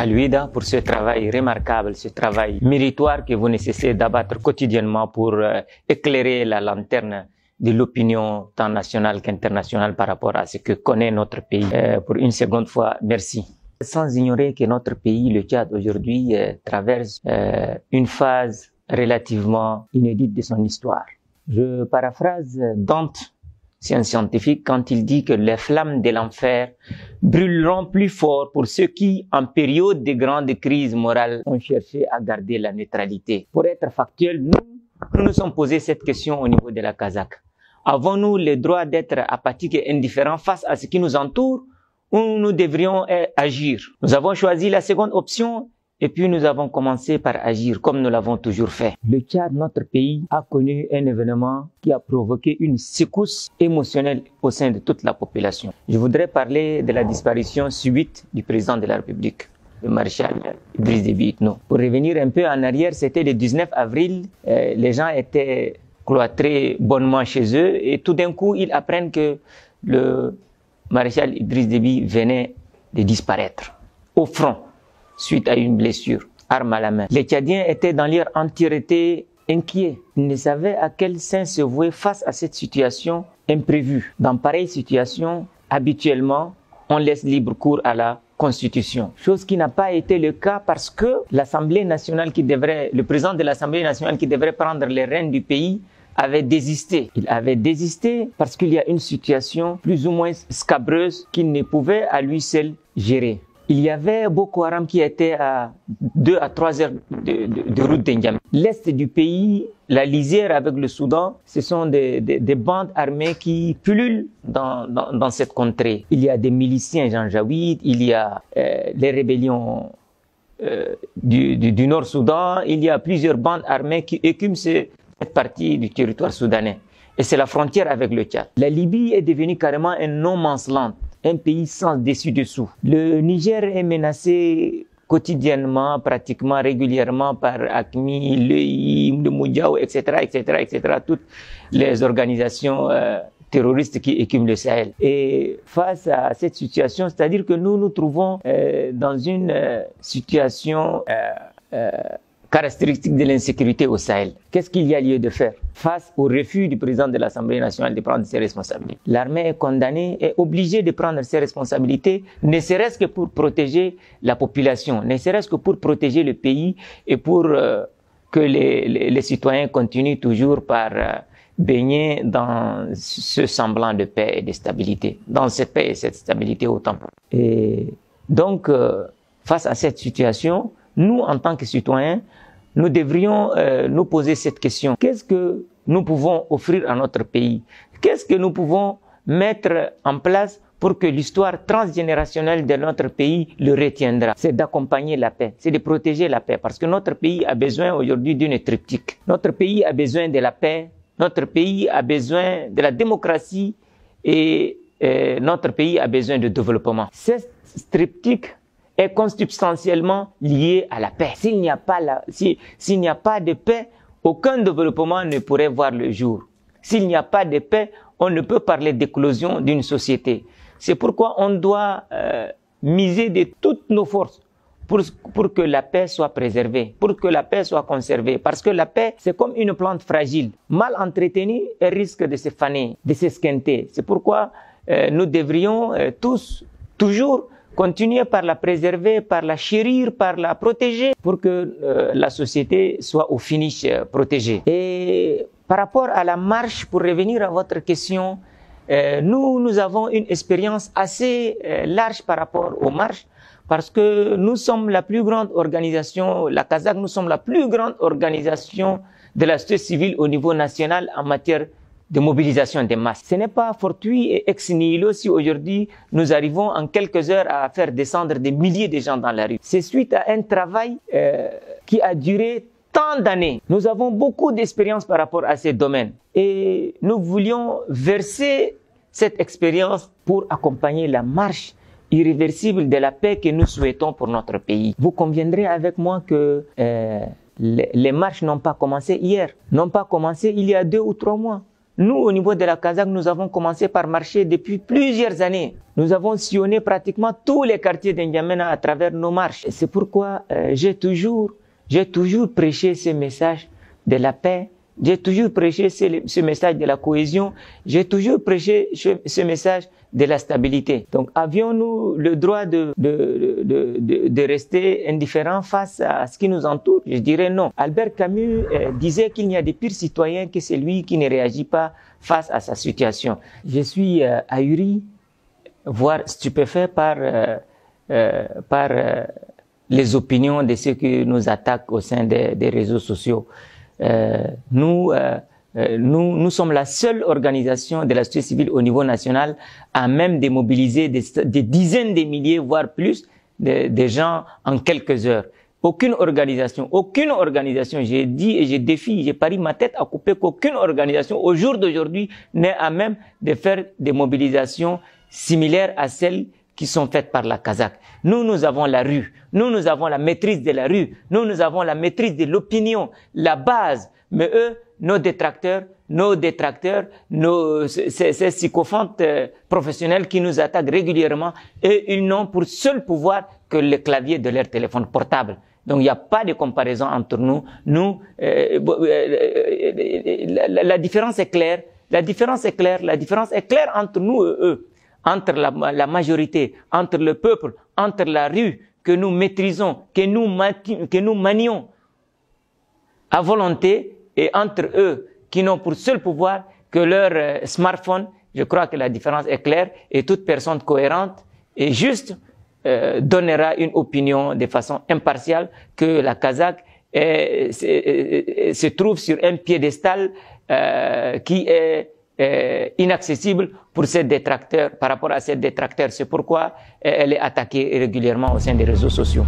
à l'UIDA pour ce travail remarquable, ce travail méritoire que vous ne cessez d'abattre quotidiennement pour éclairer la lanterne de l'opinion tant nationale qu'internationale par rapport à ce que connaît notre pays. Pour une seconde fois, merci. Sans ignorer que notre pays, le Tchad, aujourd'hui, traverse une phase relativement inédite de son histoire. Je paraphrase Dante, c'est un scientifique, quand il dit que les flammes de l'enfer brûleront plus fort pour ceux qui, en période de grande crise morale, ont cherché à garder la neutralité. Pour être factuel, nous sommes posé cette question au niveau de la Kazakh. Avons-nous le droit d'être apathiques et indifférents face à ce qui nous entoure ou nous devrions agir? Nous avons choisi la seconde option et puis nous avons commencé par agir comme nous l'avons toujours fait. Le Tchad, notre pays, a connu un événement qui a provoqué une secousse émotionnelle au sein de toute la population. Je voudrais parler de la disparition subite du président de la République, le maréchal Idriss Déby Itno. Pour revenir un peu en arrière, c'était le 19 avril, les gens étaient cloîtrés bonnement chez eux et tout d'un coup, ils apprennent que le maréchal Idriss Déby venait de disparaître au front suite à une blessure, arme à la main. Les Tchadiens étaient dans leur entièreté inquiets. Ils ne savaient à quel sein se vouer face à cette situation imprévue. Dans pareille situation, habituellement, on laisse libre cours à la Constitution. Chose qui n'a pas été le cas parce que l'Assemblée nationale le président de l'Assemblée nationale qui devrait prendre les rênes du pays avait désisté. Il avait désisté parce qu'il y a une situation plus ou moins scabreuse qu'il ne pouvait à lui seul gérer. Il y avait Boko Haram qui était à 2 à 3 heures de route d'Indiamé. L'est du pays, la lisière avec le Soudan, ce sont des bandes armées qui pullulent dans cette contrée. Il y a des miliciens janjaouides, il y a les rébellions du Nord-Soudan, il y a plusieurs bandes armées qui écument cette partie du territoire soudanais. Et c'est la frontière avec le Tchad. La Libye est devenue carrément un no man's land, un pays sans dessus-dessous. Le Niger est menacé quotidiennement, pratiquement régulièrement par AQMI, l'EI, le Moudiao, etc., toutes les organisations terroristes qui écument le Sahel. Et face à cette situation, c'est-à-dire que nous nous trouvons dans une situation caractéristique de l'insécurité au Sahel. Qu'est-ce qu'il y a lieu de faire face au refus du président de l'Assemblée nationale de prendre ses responsabilités? L'armée est condamnée, est obligée de prendre ses responsabilités, ne serait-ce que pour protéger la population, ne serait-ce que pour protéger le pays et pour que les citoyens continuent toujours par baigner dans ce semblant de paix et de stabilité, dans cette paix et cette stabilité autant. Et donc, face à cette situation, nous, en tant que citoyens, nous devrions nous poser cette question. Qu'est-ce que nous pouvons offrir à notre pays? Qu'est-ce que nous pouvons mettre en place pour que l'histoire transgénérationnelle de notre pays le retiendra? C'est d'accompagner la paix, c'est de protéger la paix, parce que notre pays a besoin aujourd'hui d'une triptyque. Notre pays a besoin de la paix, notre pays a besoin de la démocratie et notre pays a besoin de développement. Cette triptyque est consubstantiellement lié à la paix. S'il n'y a pas de paix, aucun développement ne pourrait voir le jour. S'il n'y a pas de paix, on ne peut parler d'éclosion d'une société. C'est pourquoi on doit miser de toutes nos forces pour que la paix soit préservée, pour que la paix soit conservée. Parce que la paix, c'est comme une plante fragile. Mal entretenue, elle risque de se faner, de s'esquinter. C'est pourquoi nous devrions tous, toujours, continuer par la préserver, par la chérir, par la protéger pour que la société soit au finish protégée. Et par rapport à la marche, pour revenir à votre question, nous avons une expérience assez large par rapport aux marches parce que nous sommes la plus grande organisation, la Kazakh, nous sommes la plus grande organisation de la société civile au niveau national en matière de mobilisation des masses. Ce n'est pas fortuit et ex nihilo si aujourd'hui nous arrivons en quelques heures à faire descendre des milliers de gens dans la rue. C'est suite à un travail qui a duré tant d'années. Nous avons beaucoup d'expérience par rapport à ces domaines et nous voulions verser cette expérience pour accompagner la marche irréversible de la paix que nous souhaitons pour notre pays. Vous conviendrez avec moi que les marches n'ont pas commencé hier, n'ont pas commencé il y a 2 ou 3 mois. Nous, au niveau de la Kazakh, nous avons commencé par marcher depuis plusieurs années. Nous avons sillonné pratiquement tous les quartiers d'Ndiamena à travers nos marches. C'est pourquoi j'ai toujours prêché ce message de la paix. J'ai toujours prêché ce message de la cohésion. J'ai toujours prêché ce message de la stabilité. Donc, avions-nous le droit de rester indifférents face à ce qui nous entoure? Je dirais non. Albert Camus disait qu'il n'y a de pires citoyens que celui qui ne réagit pas face à sa situation. Je suis ahuri, voire stupéfait par les opinions de ceux qui nous attaquent au sein des réseaux sociaux. Nous sommes la seule organisation de la société civile au niveau national à même de mobiliser des dizaines de milliers, voire plus, de gens en quelques heures. Aucune organisation, j'ai dit et j'ai défié, j'ai parié ma tête à couper qu'aucune organisation au jour d'aujourd'hui n'est à même de faire des mobilisations similaires à celles qui sont faites par la Kazakh. Nous avons la rue. Nous avons la maîtrise de la rue. Nous avons la maîtrise de l'opinion, la base. Mais eux, nos détracteurs, ces sycophantes professionnels qui nous attaquent régulièrement, et ils n'ont pour seul pouvoir que le clavier de leur téléphone portable. Donc, il n'y a pas de comparaison entre nous. La différence est claire. La différence est claire entre nous et eux. Entre la majorité, entre le peuple, entre la rue, que nous maîtrisons, que nous manions à volonté, et entre eux, qui n'ont pour seul pouvoir que leur smartphone. Je crois que la différence est claire, et toute personne cohérente et juste donnera une opinion de façon impartiale que la Kazakh se trouve sur un piédestal qui est inaccessible pour ces détracteurs, par rapport à ces détracteurs. C'est pourquoi elle est attaquée régulièrement au sein des réseaux sociaux.